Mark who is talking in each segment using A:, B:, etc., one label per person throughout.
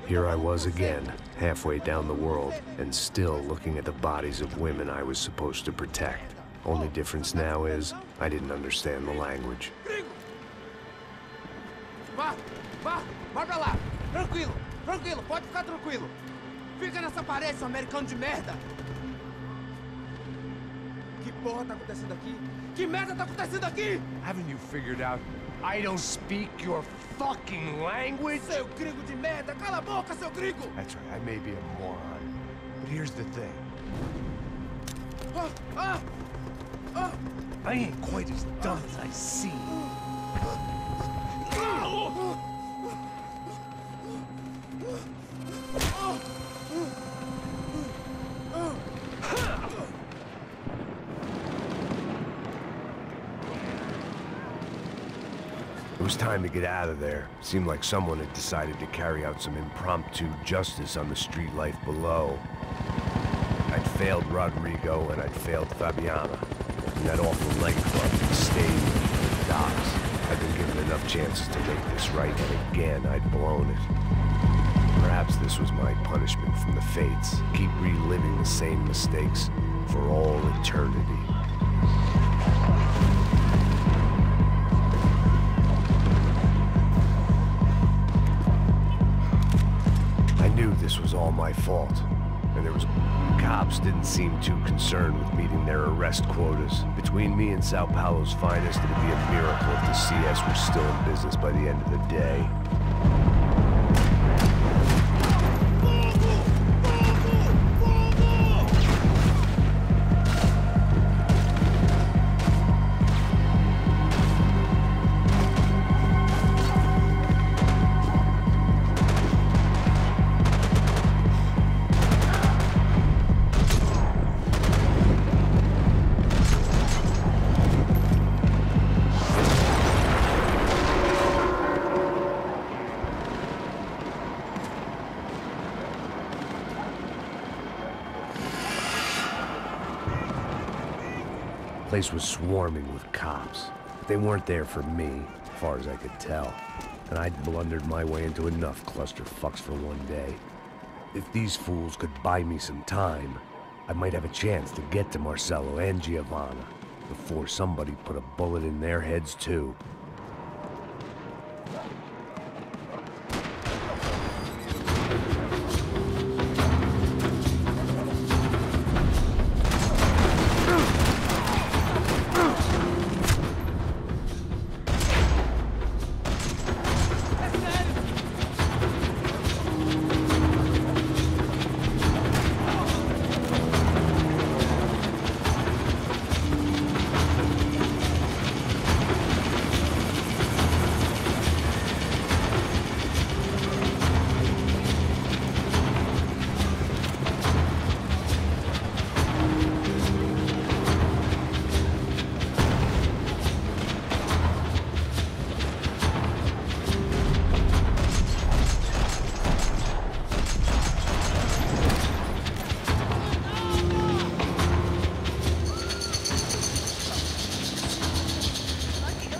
A: Here I was again, halfway down the world, and still looking at the bodies of women I was supposed to protect. Only difference now is, I didn't understand the language.
B: Vá pra lá. Tranquilo, pode ficar tranquilo. Fica nessa parede, seu americano de merda. Que porra tá acontecendo aqui? Que merda tá acontecendo aqui?
C: Haven't you figured out I don't speak your fucking language?
B: Seu gringo de merda, cala a boca, seu gringo!
C: That's right, I may be a moron, but here's the thing. I ain't quite as dumb as I seem.
A: It was time to get out of there. Seemed like someone had decided to carry out some impromptu justice on the street life below. I'd failed Rodrigo and I'd failed Fabiana. And that awful nightclub, the stadium, the docks. I'd been given enough chances to make this right, and again I'd blown it. Perhaps this was my punishment from the fates. Keep reliving the same mistakes for all eternity. I knew this was all my fault, and cops didn't seem too concerned with meeting their arrest quotas. Between me and Sao Paulo's finest, it'd be a miracle if the CS were still in business by the end of the day. The place was swarming with cops. They weren't there for me, as far as I could tell. And I'd blundered my way into enough clusterfucks for one day. If these fools could buy me some time, I might have a chance to get to Marcelo and Giovanna before somebody put a bullet in their heads too.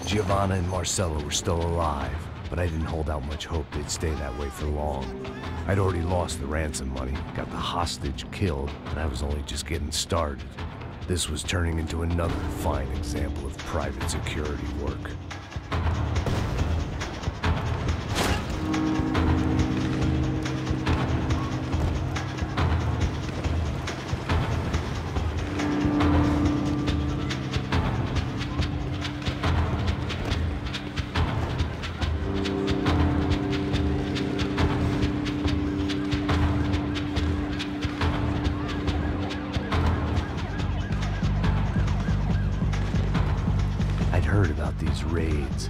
A: Giovanna and Marcelo were still alive, but I didn't hold out much hope they'd stay that way for long. I'd already lost the ransom money, got the hostage killed, and I was only just getting started. This was turning into another fine example of private security work. Heard about these raids.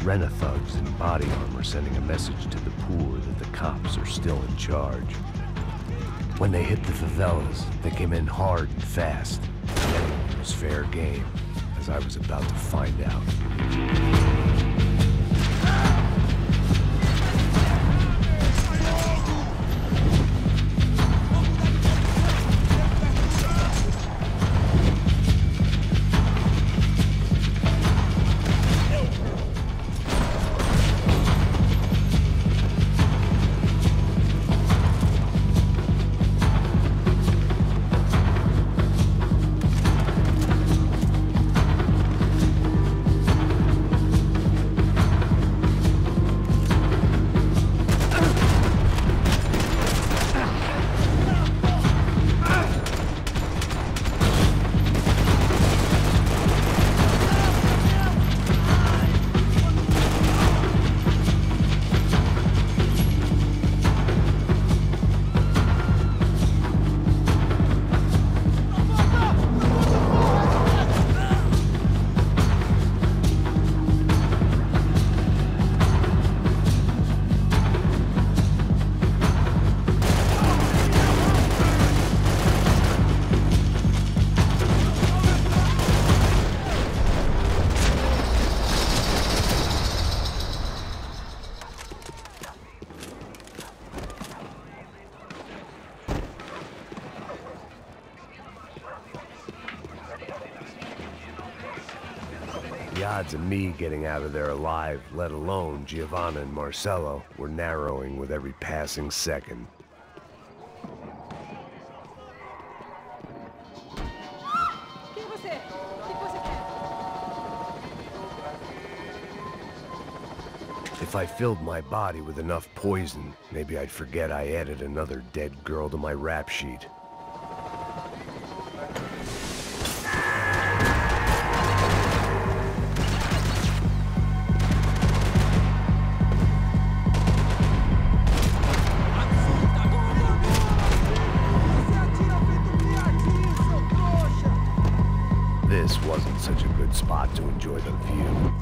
A: Rent-a-thugs in body armor sending a message to the poor that the cops are still in charge. When they hit the favelas, they came in hard and fast. It was fair game, as I was about to find out. The odds of me getting out of there alive, let alone Giovanna and Marcello, were narrowing with every passing second. If I filled my body with enough poison, maybe I'd forget I added another dead girl to my rap sheet. This wasn't such a good spot to enjoy the view.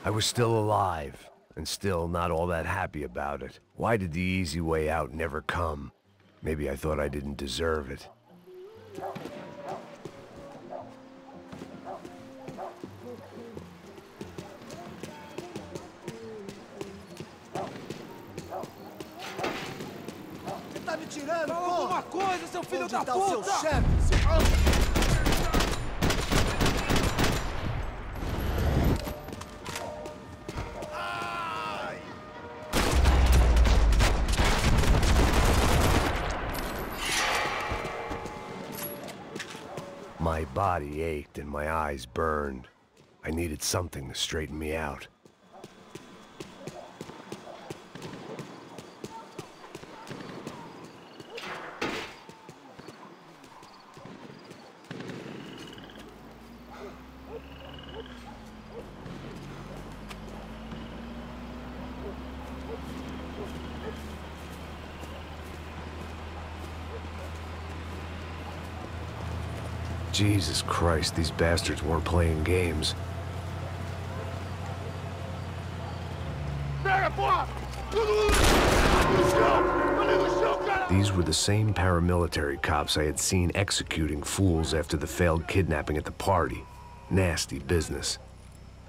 A: I was still alive, and still not all that happy about it. Why did the easy way out never come? Maybe I thought I didn't deserve it.
B: Você tá me tirando, pô? Fala alguma coisa, seu filho da puta!
D: Onde tá o seu chefe,
A: My body ached and my eyes burned. I needed something to straighten me out. Jesus Christ, these bastards weren't playing games. These were the same paramilitary cops I had seen executing fools after the failed kidnapping at the party. Nasty business.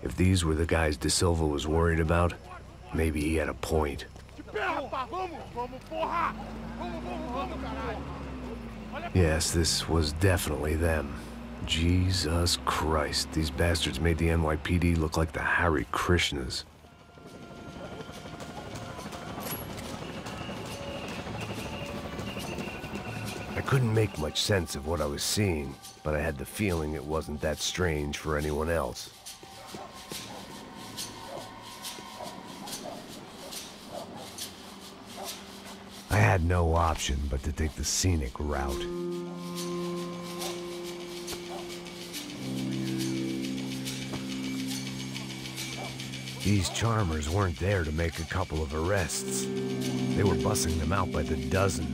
A: If these were the guys De Silva was worried about, maybe he had a point. Yes, this was definitely them. Jesus Christ, these bastards made the NYPD look like the Hare Krishnas. I couldn't make much sense of what I was seeing, but I had the feeling it wasn't that strange for anyone else. I had no option but to take the scenic route. These charmers weren't there to make a couple of arrests. They were bussing them out by the dozen.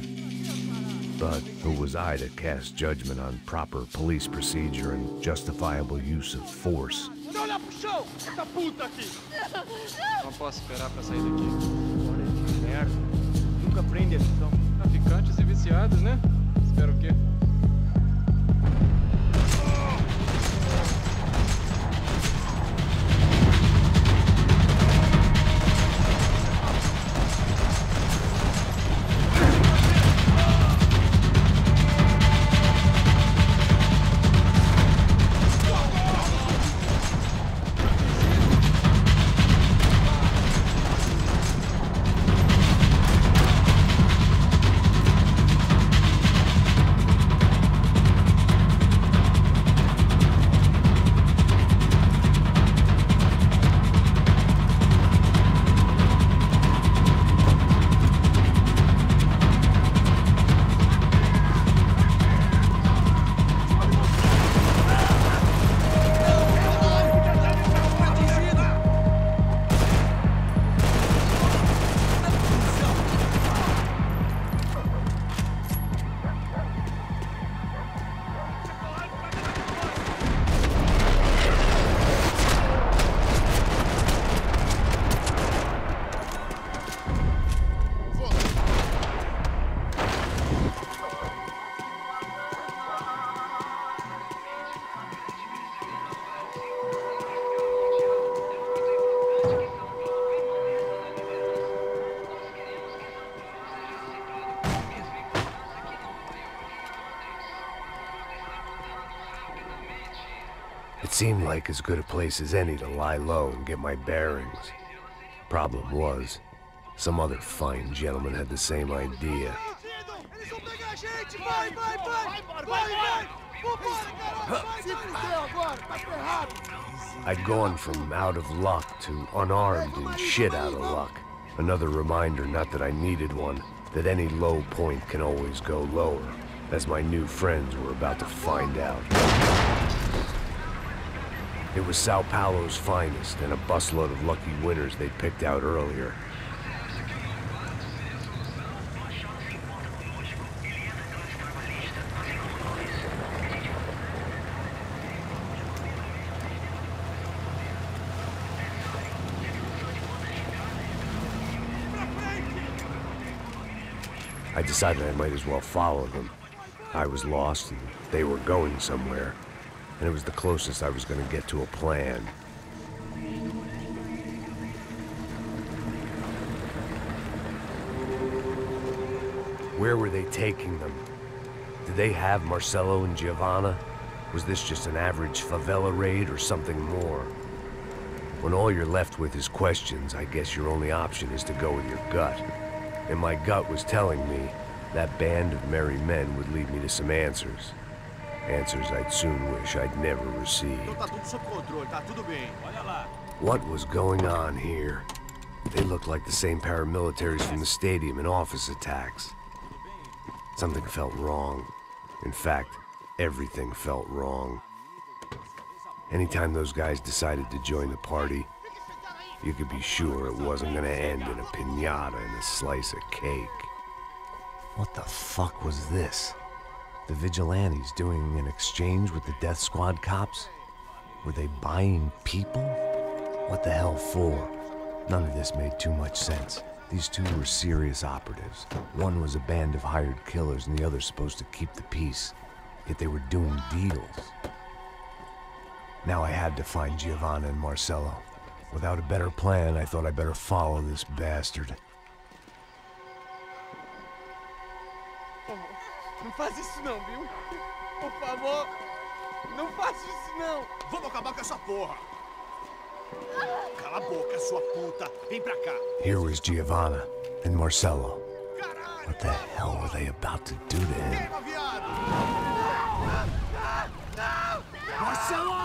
A: But who was I to cast judgment on proper police procedure and justifiable use of force?
D: Não posso esperar pra sair daqui.
E: Merda. Nunca prende a lição.
D: Traficantes e viciados, né? Espero o quê?
A: seemed like as good a place as any to lie low and get my bearings. Problem was, some other fine gentleman had the same idea. I'd gone from out of luck to unarmed and shit out of luck. Another reminder, not that I needed one, that any low point can always go lower, as my new friends were about to find out. It was Sao Paulo's finest, and a busload of lucky winners they'd picked out earlier. I decided I might as well follow them. I was lost, and they were going somewhere, and it was the closest I was going to get to a plan. Where were they taking them? Did they have Marcelo and Giovanna? Was this just an average favela raid or something more? When all you're left with is questions, I guess your only option is to go with your gut. And my gut was telling me that band of merry men would lead me to some answers. Answers I'd soon wish I'd never received. What was going on here? They looked like the same paramilitaries from the stadium in office attacks. Something felt wrong. In fact, everything felt wrong. Anytime those guys decided to join the party, you could be sure it wasn't gonna end in a piñata and a slice of cake. What the fuck was this? The vigilantes doing an exchange with the death squad cops? Were they buying people? What the hell for? None of this made too much sense. These two were serious operatives. One was a band of hired killers and the other supposed to keep the peace. Yet they were doing deals. Now I had to find Giovanna and Marcelo. Without a better plan, I thought I'd better follow this bastard.
E: Não faz isso não, viu? Por favor, não faça isso não.
F: Vamos acabar com essa porra. Cala a boca, sua puta. Vem pra cá.
A: Here was Giovanna and Marcelo. What the hell were they about to do to him?
B: Marcelo!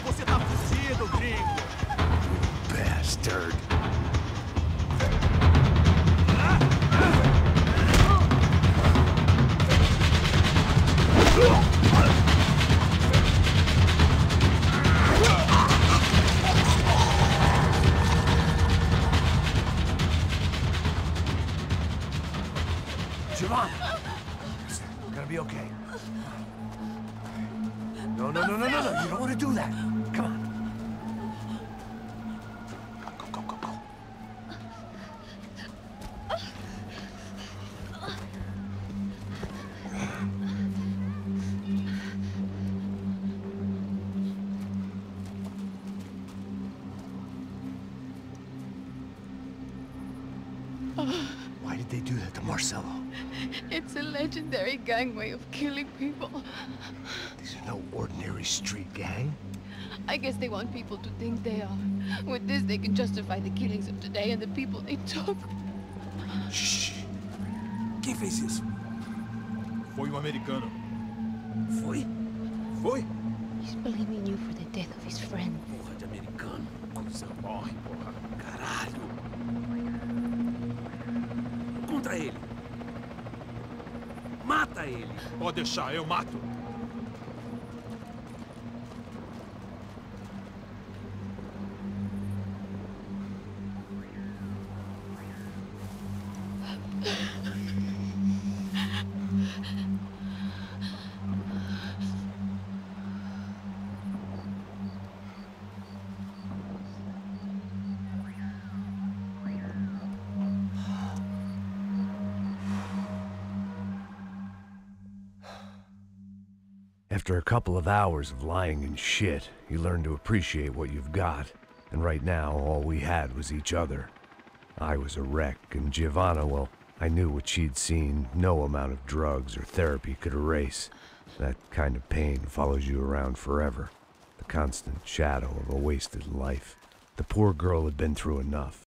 F: Você tá fugido, gringo.
A: Bastard. Giovanna! It's gonna be okay. No. You don't want to do that. Come on. Go. Why did they do that to Marcelo?
G: It's a legendary gang way of killing people.
A: These are no ordinary street gang.
G: I guess they want people to think they are. With this, they can justify the killings of today and the people they took.
F: Shh. Quem fez isso? Foi um americano. Foi? Foi?
G: He's blaming you for the death of his friend.
F: Porra de americano. Coisa morre, porra. Caralho. Contra ele. Mata ele. Pode deixar, eu mato.
A: After a couple of hours of lying in shit, you learn to appreciate what you've got. And right now, all we had was each other. I was a wreck, and Giovanna, well, I knew what she'd seen no amount of drugs or therapy could erase. That kind of pain follows you around forever. The constant shadow of a wasted life. The poor girl had been through enough.